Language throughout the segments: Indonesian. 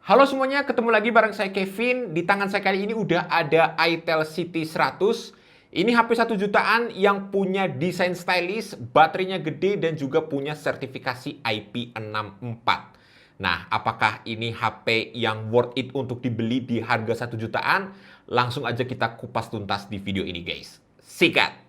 Halo semuanya, ketemu lagi bareng saya Kevin. Di tangan saya kali ini udah ada itel City 100. Ini HP 1 jutaan yang punya desain stylish, baterainya gede, dan juga punya sertifikasi IP64. Nah, apakah ini HP yang worth it untuk dibeli di harga 1 jutaan? Langsung aja kita kupas tuntas di video ini guys. Sikat!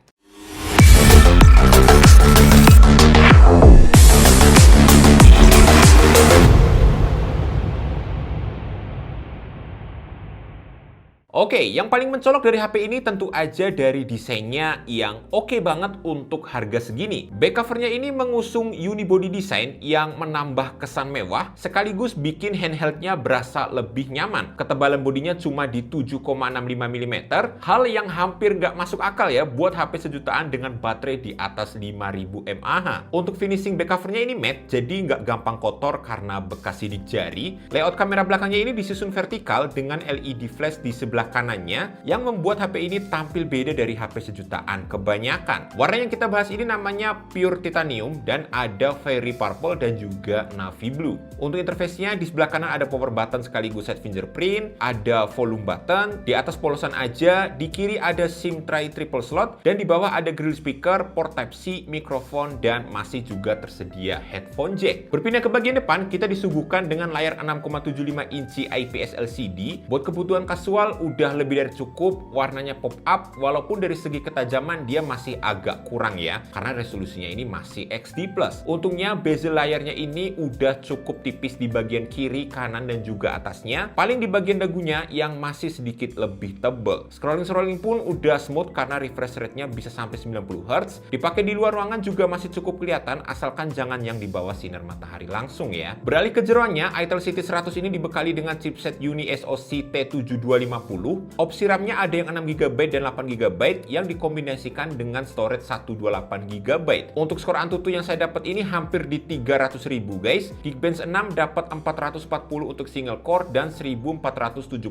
Oke, yang paling mencolok dari HP ini tentu aja dari desainnya yang oke banget untuk harga segini. Back covernya ini mengusung unibody design yang menambah kesan mewah, sekaligus bikin handheldnya berasa lebih nyaman. Ketebalan bodinya cuma di 7,65 mm, hal yang hampir nggak masuk akal ya buat HP sejutaan dengan baterai di atas 5000 mAh. Untuk finishing back covernya ini matte, jadi nggak gampang kotor karena bekas sidik jari. Layout kamera belakangnya ini disusun vertikal dengan LED flash di sebelah kanannya yang membuat HP ini tampil beda dari HP sejutaan kebanyakan. Warna yang kita bahas ini namanya pure titanium dan ada fairy purple dan juga navy blue. Untuk interface-nya di sebelah kanan ada power button sekaligus set fingerprint, ada volume button, di atas polosan aja, di kiri ada SIM tray triple slot, dan di bawah ada grill speaker, port Type-C, mikrofon, dan masih juga tersedia headphone jack. Berpindah ke bagian depan, kita disuguhkan dengan layar 6,75 inci IPS LCD. Buat kebutuhan kasual udah lebih dari cukup, warnanya pop up, walaupun dari segi ketajaman dia masih agak kurang ya, karena resolusinya ini masih XD+. Untungnya bezel layarnya ini udah cukup tipis di bagian kiri, kanan, dan juga atasnya. Paling di bagian dagunya yang masih sedikit lebih tebal. Scrolling pun udah smooth karena refresh rate-nya bisa sampai 90 Hz. Dipakai di luar ruangan juga masih cukup kelihatan, asalkan jangan yang di bawah sinar matahari langsung ya. Beralih ke jeroannya, itel City 100 ini dibekali dengan chipset Uni SoC T7250. Opsi RAM-nya ada yang 6GB dan 8GB yang dikombinasikan dengan storage 128GB. Untuk skor Antutu yang saya dapat ini hampir di 300.000 guys. Geekbench 6 dapat 440 untuk single core dan 1476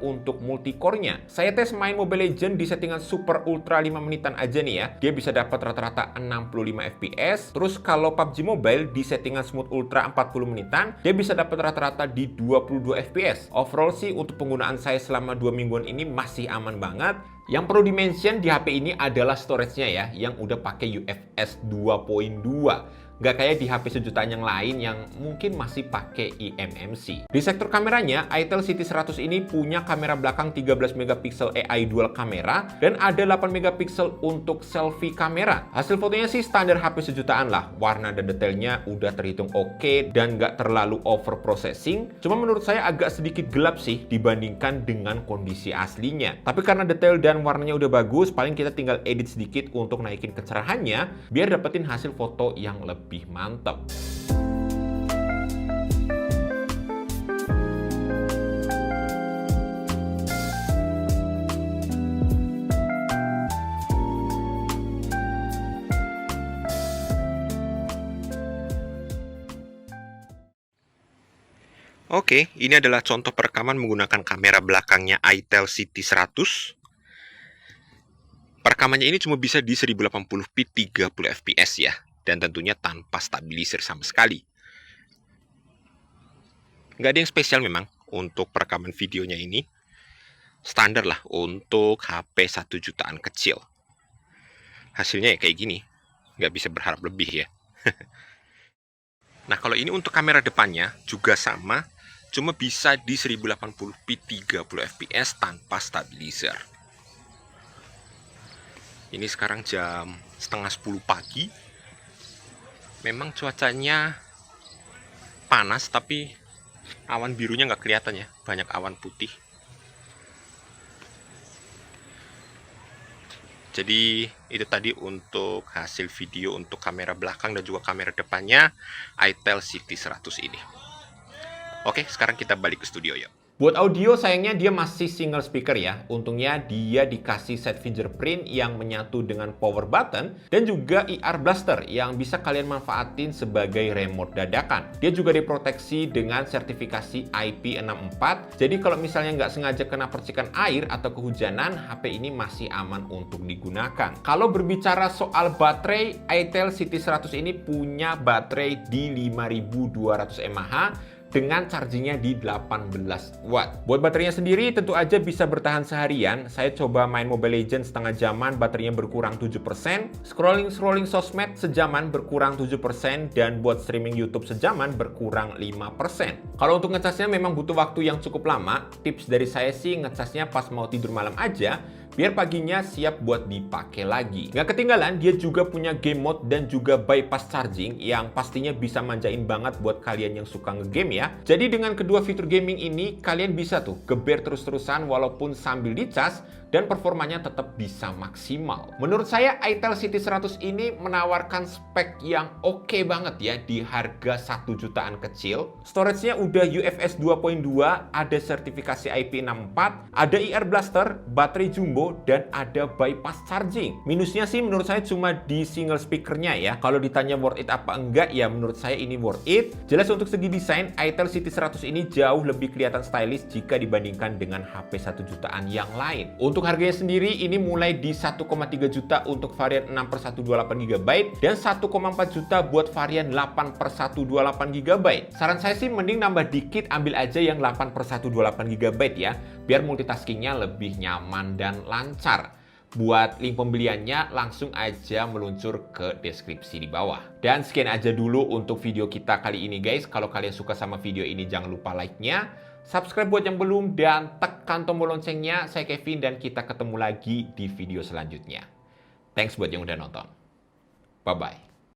untuk multi core-nya. Saya tes main Mobile Legends di settingan super ultra 5 menitan aja nih ya. Dia bisa dapat rata-rata 65 FPS. Terus kalau PUBG Mobile di settingan smooth ultra 40 menitan, dia bisa dapat rata-rata di 22 FPS. Overall sih untuk penggunaan saya selama 2 mingguan ini masih aman banget. Yang perlu di-mention di HP ini adalah storage-nya ya, yang udah pakai UFS 2.2. Nggak kayak di HP sejutaan yang lain yang mungkin masih pakai eMMC. Di sektor kameranya, itel City 100 ini punya kamera belakang 13 MP AI dual kamera dan ada 8 MP untuk selfie kamera. Hasil fotonya sih standar HP sejutaan lah. Warna dan detailnya udah terhitung oke dan nggak terlalu over processing. Cuma menurut saya agak sedikit gelap sih dibandingkan dengan kondisi aslinya. Tapi karena detail dan warnanya udah bagus, paling kita tinggal edit sedikit untuk naikin kecerahannya biar dapetin hasil foto yang lebih mantap. Oke, ini adalah contoh perekaman menggunakan kamera belakangnya itel City 100. Perekamannya ini cuma bisa di 1080p 30 fps ya. Dan tentunya tanpa stabilizer sama sekali. Nggak ada yang spesial memang untuk perekaman videonya ini. Standar lah untuk HP 1 jutaan kecil. Hasilnya ya kayak gini. Nggak bisa berharap lebih ya. Nah kalau ini untuk kamera depannya juga sama. Cuma bisa di 1080p 30 fps tanpa stabilizer. Ini sekarang jam setengah 10 pagi. Memang cuacanya panas tapi awan birunya nggak kelihatan ya, banyak awan putih. Jadi itu tadi untuk hasil video untuk kamera belakang dan juga kamera depannya itel City 100 ini. Oke, sekarang kita balik ke studio yuk. Buat audio sayangnya dia masih single speaker ya. Untungnya dia dikasih set fingerprint yang menyatu dengan power button dan juga IR blaster yang bisa kalian manfaatin sebagai remote dadakan. Dia juga diproteksi dengan sertifikasi IP64. Jadi kalau misalnya nggak sengaja kena percikan air atau kehujanan, HP ini masih aman untuk digunakan. Kalau berbicara soal baterai, itel City 100 ini punya baterai di 5200 mAh dengan chargingnya di 18 watt. Buat baterainya sendiri tentu aja bisa bertahan seharian. Saya coba main Mobile Legends setengah jaman, baterainya berkurang 7%, scrolling sosmed sejaman berkurang 7%, dan buat streaming YouTube sejaman berkurang 5%. Kalau untuk ngecasnya memang butuh waktu yang cukup lama. Tips dari saya sih ngecasnya pas mau tidur malam aja, biar paginya siap buat dipakai lagi. Nggak ketinggalan, dia juga punya game mode dan juga bypass charging yang pastinya bisa manjain banget buat kalian yang suka ngegame ya. Jadi dengan kedua fitur gaming ini, kalian bisa tuh geber terus-terusan walaupun sambil dicas, dan performanya tetap bisa maksimal. Menurut saya, itel City 100 ini menawarkan spek yang oke banget ya di harga 1 jutaan kecil. Storage-nya udah UFS 2.2, ada sertifikasi IP64, ada IR Blaster, baterai jumbo, dan ada bypass charging. Minusnya sih menurut saya cuma di single speakernya ya. Kalau ditanya worth it apa enggak, ya menurut saya ini worth it. Jelas untuk segi desain, itel City 100 ini jauh lebih kelihatan stylish jika dibandingkan dengan HP 1 jutaan yang lain. Untuk harganya sendiri ini mulai di 1,3 juta untuk varian 6/128GB dan 1,4 juta buat varian 8/128GB. Saran saya sih mending nambah dikit, ambil aja yang 8/128GB ya, biar multitaskingnya lebih nyaman dan lancar. Buat link pembeliannya langsung aja meluncur ke deskripsi di bawah. Dan sekian aja dulu untuk video kita kali ini guys. Kalau kalian suka sama video ini jangan lupa like-nya, subscribe buat yang belum, dan tekan tombol loncengnya. Saya Kevin dan kita ketemu lagi di video selanjutnya. Thanks buat yang udah nonton. Bye-bye.